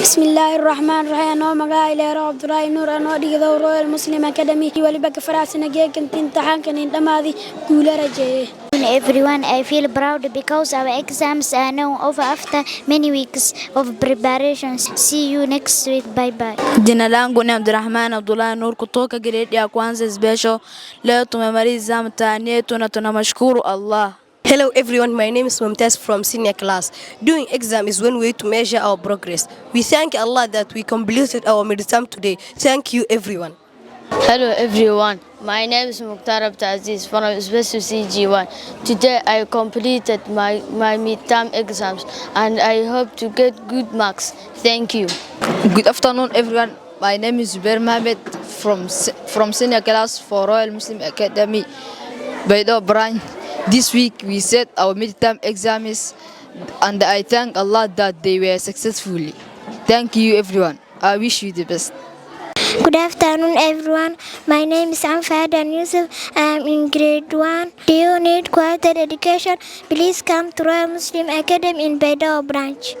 بسم الله الرحمن الرحيم أنا مقايل يا رب دراي نور أنا دي دورة المسلم أكاديمي ولي بك فراسنا جاي كنت امتحان كان عندما هذه قول رجع. Everyone, I feel proud because our exams are now over after many weeks of preparations. See you next week. Bye bye. Jina langu ni Abdurrahman Abdullah Nur kutoka grade ya kwanza special. Leo tumemaliza mtihani yetu na tunamshukuru Allah. Hello everyone, my name is Mumtaz from senior class. Doing exam is one way to measure our progress. We thank Allah that we completed our midterm today. Thank you everyone. Hello everyone, my name is Mukhtar Abdaziz from Special CG1. Today I completed my midterm exams and I hope to get good marks. Thank you. Good afternoon everyone. My name is Zubair Mohammed from senior class for Royal Muslim Academy, BAIDOA branch. This week we set our midterm exams and I thank Allah that they were successfully. Thank you everyone. I wish you the best. Good afternoon, everyone. My name is Amfad and Yusuf. I am in grade 1. Do you need quality education? Please come to Royal Muslim Academy in Baidao branch.